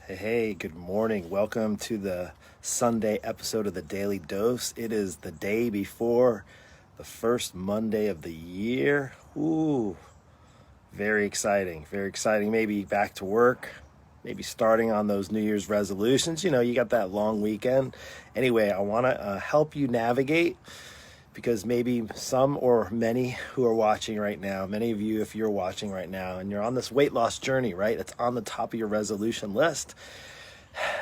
Hey, good morning. Welcome to the Sunday episode of the Daily Dose. It is the day before the first Monday of the year. Ooh, very exciting. Very exciting. Maybe back to work, maybe starting on those New Year's resolutions. You got that long weekend. Anyway, I want to help you navigate because maybe some or many who are watching right now, many of you, if you're watching right now and you're on this weight loss journey, right? It's on the top of your resolution list.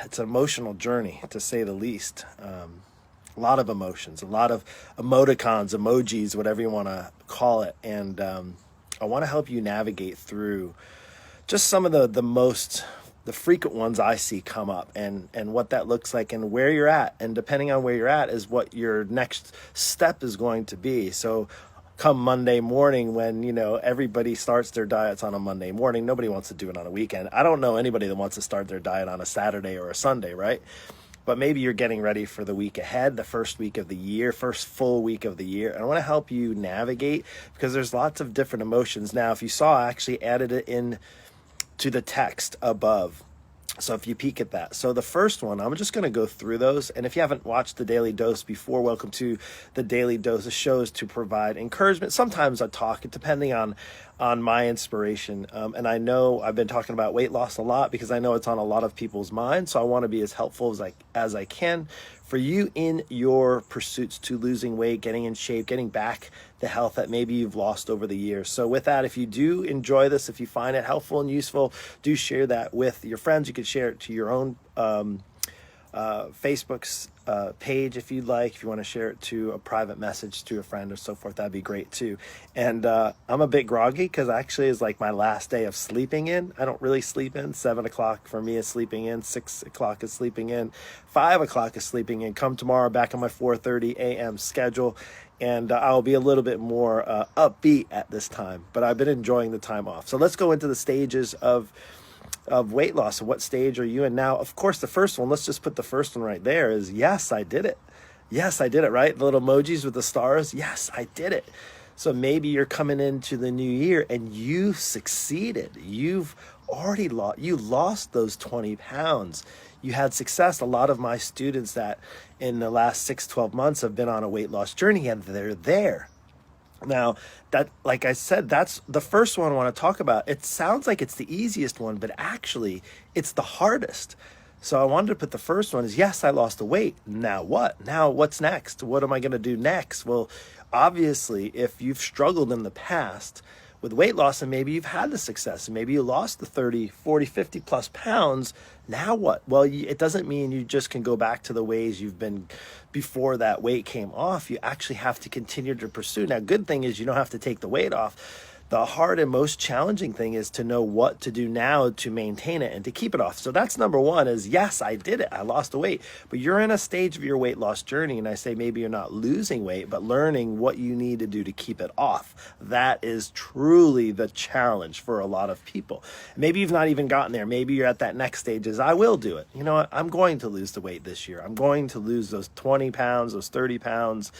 It's an emotional journey, to say the least. A lot of emotions, a lot of emoticons, emojis, whatever you want to call it. And I want to help you navigate through just some of the frequent ones I see come up and what that looks like and where you're at. And depending on where you're at is what your next step is going to be. So come Monday morning when, everybody starts their diets on a Monday morning, nobody wants to do it on a weekend. I don't know anybody that wants to start their diet on a Saturday or a Sunday, right? But maybe you're getting ready for the week ahead, the first week of the year, first full week of the year. And I want to help you navigate because there's lots of different emotions. Now, if you saw, I actually added it in to the text above. So if you peek at that. So the first one, I'm just going to go through those. And if you haven't watched the Daily Dose before, welcome to the Daily Dose. The show is to provide encouragement. Sometimes I talk, depending on my inspiration. And I know I've been talking about weight loss a lot because I know it's on a lot of people's minds. So I want to be as helpful as I can for you in your pursuits to losing weight, getting in shape, getting back the health that maybe you've lost over the years. So with that, if you do enjoy this, if you find it helpful and useful, do share that with your friends. You could share it to your own Facebook's page if you'd like. If you want to share it to a private message to a friend or so forth, that'd be great too. And I'm a bit groggy because actually it's like my last day of sleeping in. I don't really sleep in. 7 o'clock for me is sleeping in. 6 o'clock is sleeping in. 5 o'clock is sleeping in. Come tomorrow back on my 4:30 a.m. schedule. And I'll be a little bit more upbeat at this time. But I've been enjoying the time off. So let's go into the stages of weight loss. What stage are you in now? Of course, the first one, let's just put the first one right there, is yes, I did it. Yes, I did it, right? The little emojis with the stars. Yes, I did it. So maybe you're coming into the new year and you succeeded. You've already lost those 20 pounds. You had success. A lot of my students that in the last 6-12 months have been on a weight loss journey and they're there. Now, that, like I said, that's the first one I want to talk about. It sounds like it's the easiest one, but actually it's the hardest. So I wanted to put the first one is, yes, I lost the weight. Now what? Now what's next? What am I going to do next? Well, obviously, if you've struggled in the past with weight loss and maybe you've had the success and maybe you lost the 30, 40, 50 plus pounds, now what? Well, it doesn't mean you just can go back to the ways you've been before that weight came off. You actually have to continue to pursue. Now, good thing is you don't have to take the weight off. The hard and most challenging thing is to know what to do now to maintain it and to keep it off. So that's number one is, yes, I did it. I lost the weight. But you're in a stage of your weight loss journey. And I say maybe you're not losing weight, but learning what you need to do to keep it off. That is truly the challenge for a lot of people. Maybe you've not even gotten there. Maybe you're at that next stage is, I will do it. You know what? I'm going to lose the weight this year. I'm going to lose those 20 pounds, those 30 pounds.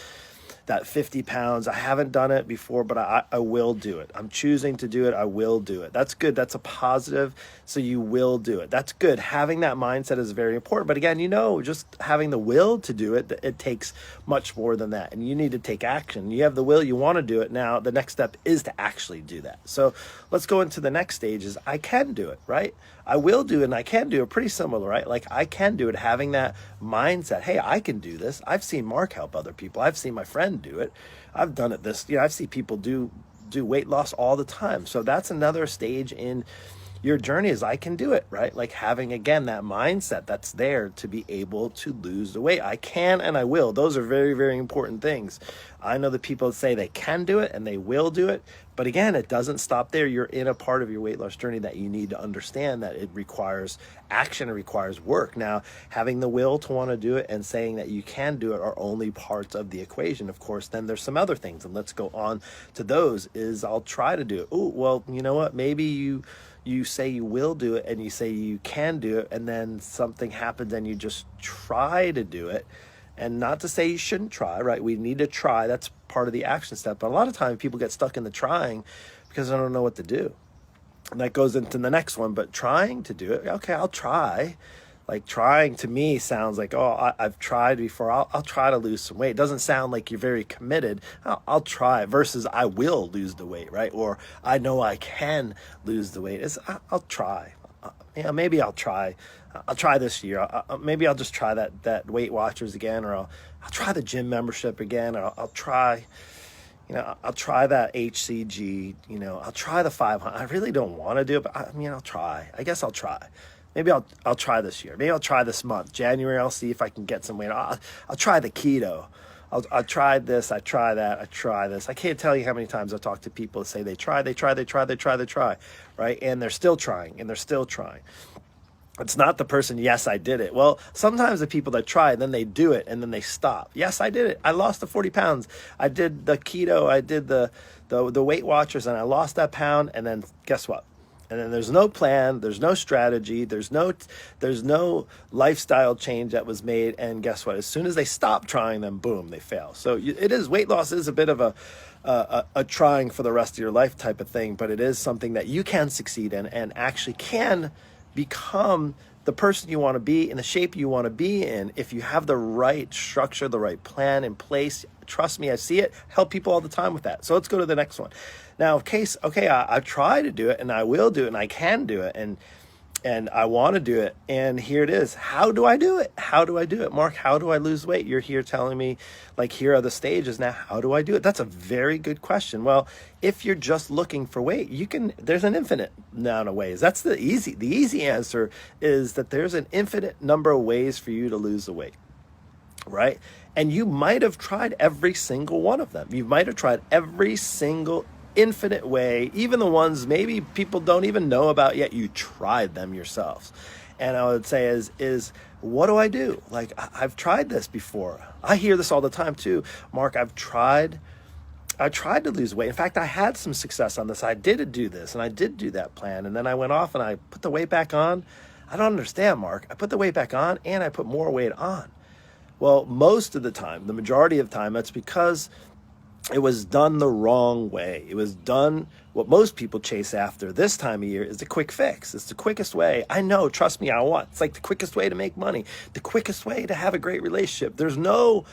That 50 pounds. I haven't done it before, but I will do it. I'm choosing to do it. I will do it. That's good. That's a positive. So you will do it. That's good. Having that mindset is very important. But again, just having the will to do it, it takes much more than that. And you need to take action. You have the will, you want to do it. Now, the next step is to actually do that. So let's go into the next stage is I can do it, right? I will do it and I can do it. Pretty similar, right? Like I can do it, having that mindset. Hey, I can do this. I've seen Mark help other people. I've seen my friend do it. I've done it I've seen people do weight loss all the time. So that's another stage in your journey is I can do it, right? Like having, again, that mindset that's there to be able to lose the weight. I can and I will. Those are very, very important things. I know that people say they can do it and they will do it. But again, it doesn't stop there. You're in a part of your weight loss journey that you need to understand that it requires action, it requires work. Now, having the will to want to do it and saying that you can do it are only parts of the equation. Of course, then there's some other things. And let's go on to those is I'll try to do it. Oh, well, you know what? Maybe you say you will do it and you say you can do it and then something happens and you just try to do it. And not to say you shouldn't try, right? We need to try. That's part of the action step. But a lot of times people get stuck in the trying because they don't know what to do. And that goes into the next one, but trying to do it, okay, I'll try. Like trying to me sounds like, oh, I've tried before. I'll try to lose some weight. It doesn't sound like you're very committed. I'll try versus I will lose the weight, right? Or I know I can lose the weight. I'll try. Maybe I'll try. I'll try this year. Maybe I'll just try that Weight Watchers again, or I'll try the gym membership again. Or I'll try. I'll try that HCG, I'll try the 500. I really don't want to do it, but I'll try. I guess I'll try. Maybe I'll try this year. Maybe I'll try this month. January, I'll see if I can get some weight. I'll try the keto. I tried this, I try that, I try this. I can't tell you how many times I talk to people that say they try, right? And they're still trying, It's not the person, yes, I did it. Well, sometimes the people that try, then they do it, and then they stop. Yes, I did it. I lost the 40 pounds. I did the keto. I did the Weight Watchers, and I lost that pound. And then guess what? And then there's no plan. There's no strategy. There's no lifestyle change that was made. And guess what? As soon as they stop trying them, boom, they fail. So weight loss is a bit of a trying for the rest of your life type of thing, but it is something that you can succeed in and actually can become the person you want to be in the shape you want to be in if you have the right structure, the right plan in place. Trust me, I see it. Help people all the time with that. So let's go to the next one. Now, I try to do it, and I will do it, and I can do it, and I want to do it. And here it is. How do I do it? Mark, how do I lose weight? You're here telling me, like, here are the stages. Now, how do I do it? That's a very good question. Well, if you're just looking for weight, there's an infinite amount of ways. That's the easy answer is that there's an infinite number of ways for you to lose the weight, right? And you might have tried every single one of them. You might have tried every single infinite way, even the ones maybe people don't even know about yet. You tried them yourselves. And I would say is what do I do? Like, I've tried this before. I hear this all the time too. Mark, I tried to lose weight. In fact, I had some success on this. I did do this and I did do that plan. And then I went off and I put the weight back on. I don't understand, Mark. I put the weight back on and I put more weight on. Well, most of the time, the majority of the time, that's because it was done the wrong way. It was done what most people chase after this time of year is the quick fix. It's the quickest way. I know, trust me, it's like the quickest way to make money, the quickest way to have a great relationship. There's no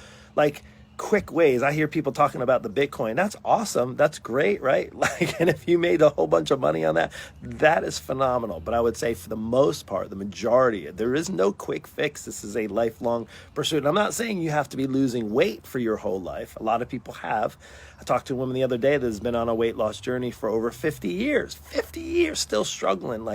quick ways. I hear people talking about the Bitcoin. That's awesome. That's great, right? And if you made a whole bunch of money on that, that is phenomenal. But I would say for the most part, the majority, there is no quick fix. This is a lifelong pursuit. And I'm not saying you have to be losing weight for your whole life. A lot of people have. I talked to a woman the other day that has been on a weight loss journey for over 50 years. 50 years, still struggling,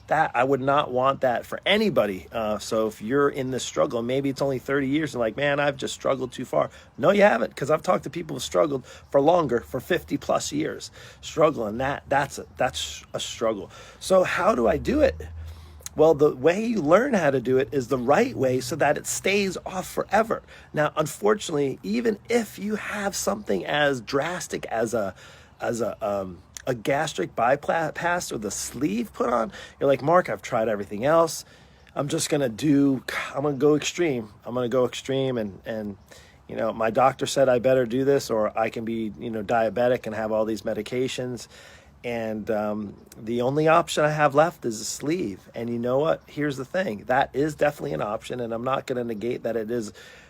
that I would not want that for anybody. So if you're in this struggle, maybe it's only 30 years and like, man, I've just struggled too far. No, you haven't, because I've talked to people who struggled for longer, for 50 plus years, struggling. That's a struggle. So how do I do it? Well, the way you learn how to do it is the right way so that it stays off forever. Now, unfortunately, even if you have something as drastic as a gastric bypass or the sleeve put on, you're like, Mark, I've tried everything else. I'm going to go extreme. And my doctor said I better do this or I can be, diabetic and have all these medications. And the only option I have left is a sleeve. And you know what? Here's the thing. That is definitely an option. And I'm not going to negate that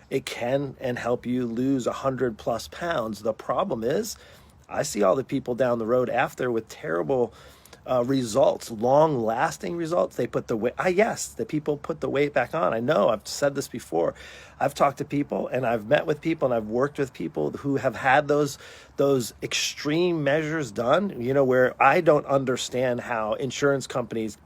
it can and help you lose 100 plus pounds. The problem is I see all the people down the road after with terrible results, long-lasting results. They put the weight. The people put the weight back on. I know. I've said this before. I've talked to people, and I've met with people, and I've worked with people who have had those extreme measures done. Where I don't understand how insurance companies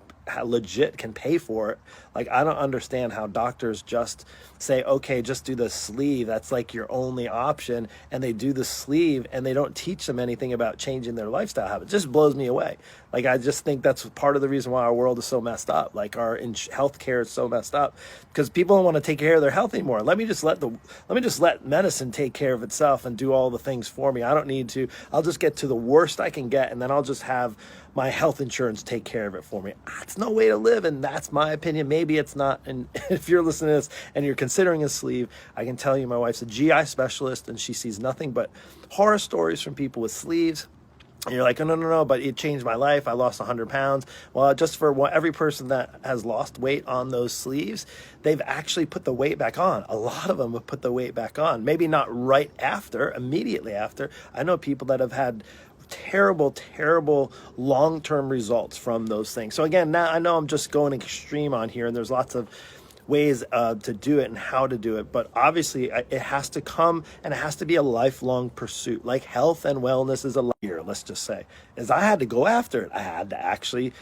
legit can pay for it. I don't understand how doctors just say, okay, just do the sleeve. That's like your only option. And they do the sleeve and they don't teach them anything about changing their lifestyle habits. It just blows me away. I just think that's part of the reason why our world is so messed up. Our healthcare is so messed up because people don't want to take care of their health anymore. Let me just let medicine take care of itself and do all the things for me. I don't need to. I'll just get to the worst I can get, and then I'll just have my health insurance take care of it for me. That's no way to live, and that's my opinion. Maybe it's not. And if you're listening to this and you're considering a sleeve, I can tell you my wife's a GI specialist, and she sees nothing but horror stories from people with sleeves. And you're like, oh, no, no, no, but it changed my life. I lost 100 pounds. Well, just for every person that has lost weight on those sleeves, they've actually put the weight back on. A lot of them have put the weight back on. Maybe not right after, immediately after. I know people that have had terrible, terrible long-term results from those things. So again, now I know I'm just going extreme on here, and there's lots of ways to do it and how to do it, but obviously it has to come, and it has to be a lifelong pursuit. Like health and wellness is a year, let's just say, is I had to go after it. I had to actually,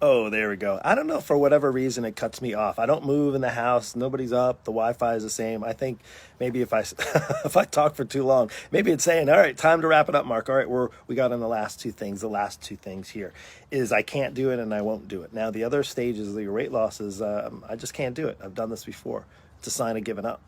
oh, there we go. I don't know, for whatever reason it cuts me off. I don't move in the house, nobody's up, the Wi-Fi is the same. I think maybe if I if I talk for too long, maybe it's saying, all right, time to wrap it up, Mark. All right, we got on the last two things. The last two things here is I can't do it and I won't do it. Now the other stages of your weight loss is I just can't do it. I've done this before. It's a sign of giving up.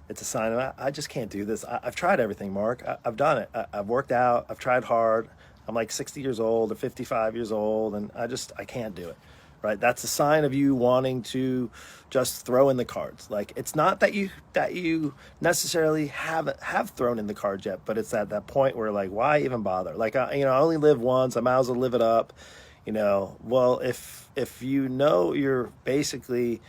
It's a sign of I just can't do this. I've tried everything, Mark. I've done it. I've worked out. I've tried hard. I'm like 60 years old or 55 years old, and I can't do it, right? That's a sign of you wanting to just throw in the cards. Like, it's not that you necessarily have thrown in the cards yet, but it's at that point where, like, why even bother? Like, I only live once. I might as well live it up, Well, if you're basically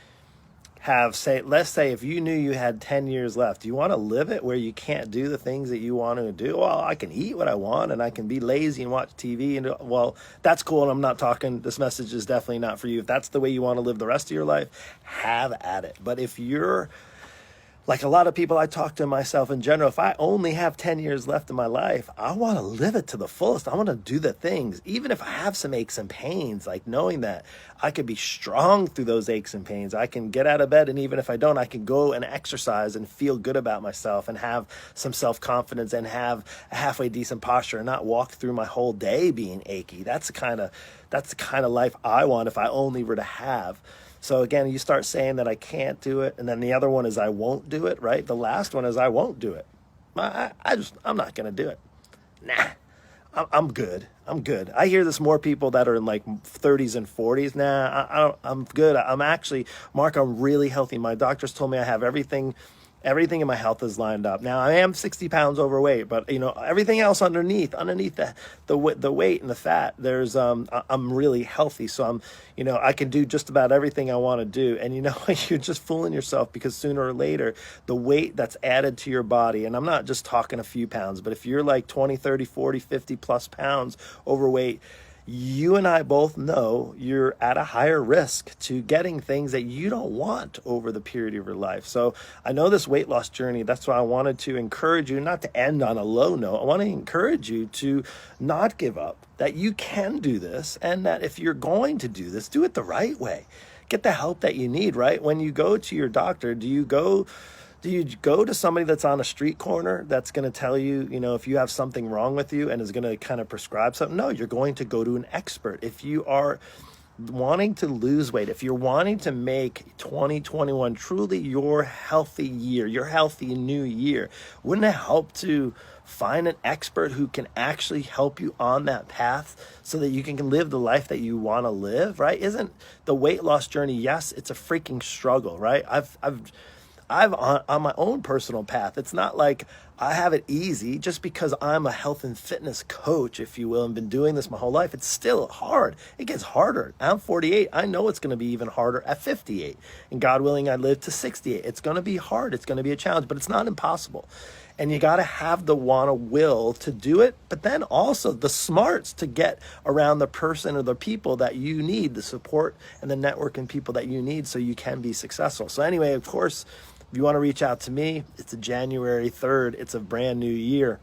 let's say if you knew you had 10 years left, do you want to live it where you can't do the things that you want to do? Well, I can eat what I want and I can be lazy and watch TV, and well, that's cool. And I'm not talking, this message is definitely not for you. If that's the way you want to live the rest of your life, have at it. But if you're like a lot of people I talk to, myself in general, if I only have 10 years left in my life, I want to live it to the fullest. I want to do the things, even if I have some aches and pains, like knowing that I could be strong through those aches and pains. I can get out of bed, and even if I don't, I can go and exercise and feel good about myself and have some self-confidence and have a halfway decent posture and not walk through my whole day being achy. That's the kind of life I want if I only were to have. So again, you start saying that I can't do it, and then the other one is I won't do it, right? The last one is I won't do it. I'm not going to do it. Nah, I'm good. I'm good. I hear this more people that are in like 30s and 40s. Nah, I'm good. I'm actually, Mark, I'm really healthy. My doctors told me I have everything in my health is lined up. Now I am 60 pounds overweight, but everything else underneath the weight and the fat, there's I'm really healthy. So I can do just about everything I want to do. And you're just fooling yourself, because sooner or later the weight that's added to your body, and I'm not just talking a few pounds, but if you're like 20, 30, 40, 50 plus pounds overweight, you and I both know you're at a higher risk to getting things that you don't want over the period of your life. So I know this weight loss journey, that's why I wanted to encourage you not to end on a low note. I want to encourage you to not give up, that you can do this, and that if you're going to do this, do it the right way. Get the help that you need, right? When you go to your doctor, do you go to somebody that's on a street corner that's going to tell you, if you have something wrong with you and is going to kind of prescribe something? No, you're going to go to an expert. If you are wanting to lose weight, if you're wanting to make 2021 truly your healthy year, your healthy new year, wouldn't it help to find an expert who can actually help you on that path so that you can live the life that you want to live, right? Isn't the weight loss journey, yes, it's a freaking struggle, right? I've on my own personal path. It's not like I have it easy just because I'm a health and fitness coach, if you will, and been doing this my whole life. It's still hard. It gets harder. I'm 48. I know it's going to be even harder at 58. And God willing, I live to 68. It's going to be hard. It's going to be a challenge, but it's not impossible. And you got to have the want to will to do it, but then also the smarts to get around the person or the people that you need, the support and the network and people that you need so you can be successful. So anyway, of course, if you want to reach out to me, it's January 3rd. It's a brand new year.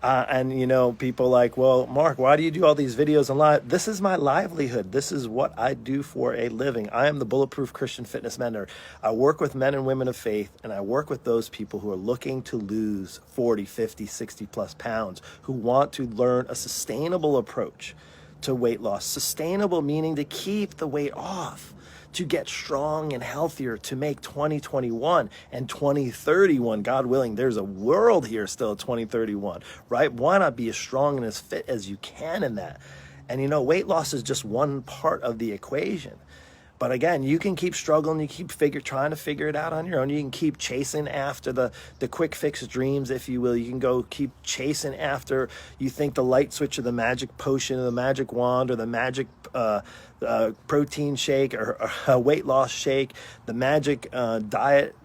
And people like, well, Mark, why do you do all these videos online? This is my livelihood. This is what I do for a living. I am the Bulletproof Christian Fitness Mentor. I work with men and women of faith, and I work with those people who are looking to lose 40, 50, 60 plus pounds, who want to learn a sustainable approach to weight loss. Sustainable meaning to keep the weight off, to get strong and healthier, to make 2021 and 2031, God willing, there's a world here still at 2031, right? Why not be as strong and as fit as you can in that? And weight loss is just one part of the equation. But again, you can keep struggling, you keep trying to figure it out on your own. You can keep chasing after the quick fix dreams, if you will. You can go keep chasing after you think the light switch or the magic potion or the magic wand or the magic protein shake or a weight loss shake, the magic diet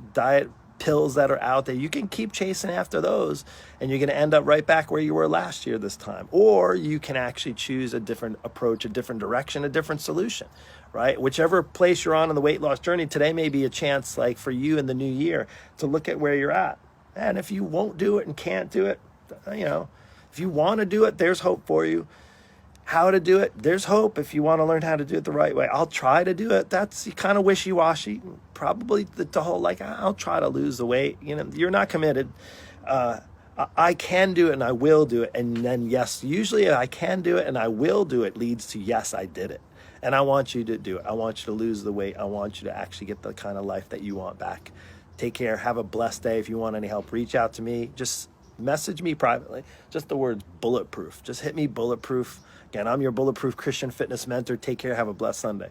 pills that are out there. You can keep chasing after those, and you're going to end up right back where you were last year this time. Or you can actually choose a different approach, a different direction, a different solution, right? Whichever place you're on in the weight loss journey, today may be a chance, like for you in the new year, to look at where you're at. And if you won't do it and can't do it, if you want to do it, there's hope for you. How to do it, there's hope if you want to learn how to do it the right way. I'll try to do it. That's kind of wishy-washy. Probably the whole, like, I'll try to lose the weight. You're not committed. I can do it and I will do it. And then, yes, usually I can do it and I will do it leads to, yes, I did it. And I want you to do it. I want you to lose the weight. I want you to actually get the kind of life that you want back. Take care. Have a blessed day. If you want any help, reach out to me. Just message me privately. Just the words bulletproof. Just hit me bulletproof. Again, I'm your Bulletproof Christian Fitness Mentor. Take care. Have a blessed Sunday.